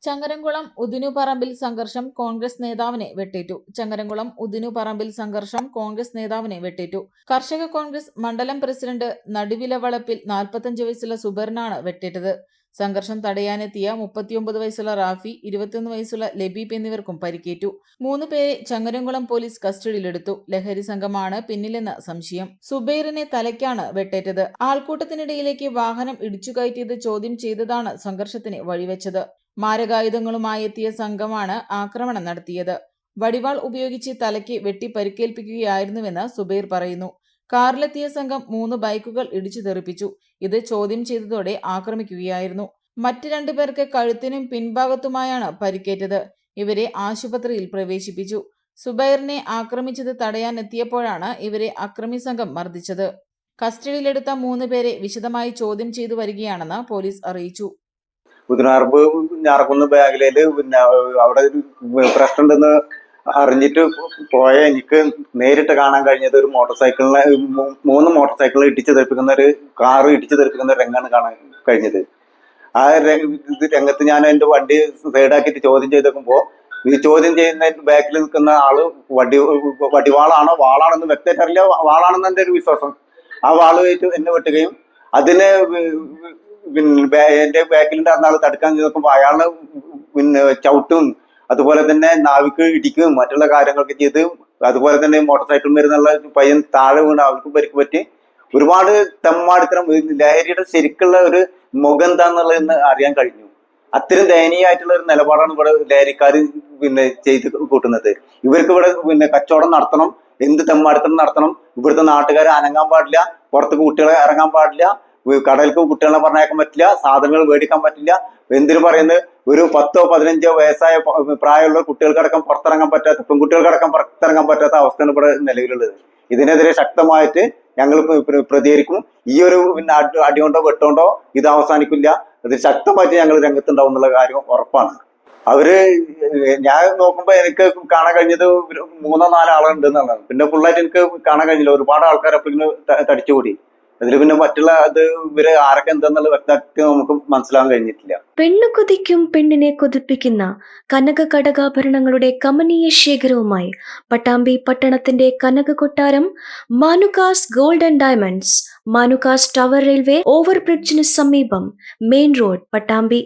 ചങ്ങരംകുളം ഉദിനുപറമ്പിൽ സംഘർഷം കോൺഗ്രസ് നേതാവിനെ വെട്ടേറ്റു. ചങ്ങരംകുളം ഉദിനുപറമ്പിൽ സംഘർഷം കോൺഗ്രസ് നേതാവിനെ വെട്ടേറ്റു. കർഷക കോൺഗ്രസ് മണ്ഡലം പ്രസിഡന്റ് നടുവിലവളപ്പിൽ 45 വയസ്സുള്ള സുബൈറിനാണ് വെട്ടേറ്റത്. സംഘർഷം തടയാനെത്തിയ 39 വയസ്സുള്ള റാഫി, 21 വയസ്സുള്ള ലബീബ് എന്നിവർക്കും പരിക്കേറ്റു. 3 പേരെ ചങ്ങരംകുളം പോലീസ് കസ്റ്റഡിയിലെടുത്തു. ലഹരി സംഘമാണ് പിന്നിലെന്ന് സംശയം. സുബൈറിനെ തലയ്ക്കാണ് വെട്ടേറ്റത്. ആൾക്കൂട്ടത്തിനിടയിലേക്ക് വാഹനം ഇടിച്ചുകയറ്റിയത് ചോദ്യം ചെയ്തതാണ് സംഘർഷത്തിന് വഴിവെച്ചത്. മാരകായുധങ്ങളുമായി എത്തിയ സംഘമാണ് ആക്രമണം നടത്തിയത്. വടിവാൾ ഉപയോഗിച്ച് തലയ്ക്ക് വെട്ടി പരിക്കേൽപ്പിക്കുകയായിരുന്നുവെന്ന് സുബൈർ പറയുന്നു. കാറിലെത്തിയ സംഘം 3 ബൈക്കുകൾ ഇടിച്ചു തെറിപ്പിച്ചു. ഇത് ചോദ്യം ചെയ്തതോടെ ആക്രമിക്കുകയായിരുന്നു. മറ്റ് 2 പേർക്ക് കഴുത്തിനും പിൻഭാഗത്തുമായാണ് പരിക്കേറ്റത്. ഇവരെ ആശുപത്രിയിൽ പ്രവേശിപ്പിച്ചു. സുബൈറിനെ ആക്രമിച്ചത് തടയാനെത്തിയപ്പോഴാണ് ഇവരെ അക്രമി സംഘം മർദ്ദിച്ചത്. കസ്റ്റഡിയിലെടുത്ത 3 പേരെ വിശദമായി ചോദ്യം ചെയ്തു വരികയാണെന്ന് പോലീസ് അറിയിച്ചു. ഉദിനാർപ്പ് ഞാറക്കുന്ന് ബാഗിലേല് പിന്നെ അവിടെ പ്രശ്നമുണ്ടെന്ന് അറിഞ്ഞിട്ട് പോയ എനിക്ക് നേരിട്ട് കാണാൻ കഴിഞ്ഞത് ഒരു മോട്ടോർ സൈക്കിളിനെ 3 മോട്ടോർ ഇടിച്ചു തെറിപ്പിക്കുന്ന ഒരു കാറ് ഇടിച്ചു തെറിപ്പിക്കുന്ന രംഗമാണ് കാണാൻ കഴിഞ്ഞത്. ആ രംഗത്ത് ഞാൻ എൻ്റെ വണ്ടി സൈഡാക്കിയിട്ട് ചോദ്യം ചെയ്തേക്കുമ്പോൾ ഈ ചോദ്യം ചെയ്യുന്ന ബാക്കിൽ നിൽക്കുന്ന ആള് വടിവാളാണോ വാളാണെന്ന് വ്യക്തമായിട്ട് അറിയില്ല. വാളാണെന്ന് എൻ്റെ ഒരു വിശ്വാസം. ആ വാള് വെച്ച് എന്നെ വെട്ടുകയും അതിന് പിന്നെ എന്റെ ബാക്കിലുണ്ടായിരുന്ന ആൾ തടുക്കാൻ നോക്കുമ്പോൾ അയാള് പിന്നെ ചവിട്ടും, അതുപോലെ തന്നെ നാവിക്ക് ഇടിക്കും, മറ്റുള്ള കാര്യങ്ങളൊക്കെ ചെയ്ത്, അതുപോലെ തന്നെ മോട്ടോർ സൈക്കിൾ വരുന്നുള്ള പയ്യൻ താഴെ വീണ് അവർക്ക് പരിക്ക് പറ്റി. ഒരുപാട് തെമ്മാടിത്തരം, ലഹരിയുടെ ശരിക്കുള്ള ഒരു മുഖം എന്താന്നുള്ളതെന്ന് അറിയാൻ കഴിഞ്ഞു. അത്രയും ദയനീയമായിട്ടുള്ള ഒരു നിലപാടാണ് ഇവിടെ ലഹരിക്കാർ പിന്നെ ചെയ്ത് കൂട്ടുന്നത്. ഇവർക്ക് ഇവിടെ പിന്നെ കച്ചവടം നടത്തണം, എന്ത് തെമ്മാടിത്തരം നടത്തണം. ഇവിടുത്തെ നാട്ടുകാരെ അനങ്ങാൻ പാടില്ല, പുറത്ത് കുട്ടികളെ ഇറങ്ങാൻ പാടില്ല, കടയിലേക്ക് കുട്ടികളെ പറഞ്ഞയക്കാൻ പറ്റില്ല, സാധനങ്ങൾ മേടിക്കാൻ പറ്റില്ല. എന്തിനു പറയുന്നത്, ഒരു 10-15 വയസ്സായ പ്രായമുള്ള കുട്ടികൾക്കടക്കം പുറത്തിറങ്ങാൻ പറ്റാത്ത, പെൺകുട്ടികൾക്കടക്കം പുറത്തിറങ്ങാൻ പറ്റാത്ത അവസ്ഥയാണ് ഇവിടെ നിലവിലുള്ളത്. ഇതിനെതിരെ ശക്തമായിട്ട് ഞങ്ങൾ പ്രതികരിക്കും. ഈ ഒരു പിന്നെ അടികൊണ്ടോ വെട്ടോണ്ടോ ഇത് അവസാനിക്കില്ല. ഇത് ശക്തമായിട്ട് ഞങ്ങൾ രംഗത്തുണ്ടാവും എന്നുള്ള കാര്യം ഉറപ്പാണ്. അവര് ഞാൻ നോക്കുമ്പോ എനിക്ക് കാണാൻ കഴിഞ്ഞത് 3-4 ആളുണ്ട് എന്നുള്ളതാണ്. പിന്നെ ഫുള്ളായിട്ട് എനിക്ക് കാണാൻ കഴിഞ്ഞില്ല. ഒരുപാട് ആൾക്കാർ അപ്പൊ ഇങ്ങനെ തടിച്ചുകൂടി. അതിൽ പിന്നെ മറ്റുള്ള അത് ഇവര് ആരൊക്കെ എന്താന്നുള്ളത് വ്യക്തമാക്കി നമുക്ക് മനസ്സിലാക്കാൻ കഴിഞ്ഞിട്ടില്ല. പെണ്ണു കൊതിക്കും പെണ്ണിനെ കൊതിപ്പിക്കുന്ന കനക കടകാഭരണങ്ങളുടെ കമനീയ ശേഖരവുമായി പട്ടാമ്പി പട്ടണത്തിന്റെ കനക കൊട്ടാരം Manukas gold and diamonds, Manukas tower railway ഓവർബ്രിഡ്ജിന് സമീപം, മെയിൻ റോഡ്, പട്ടാമ്പി.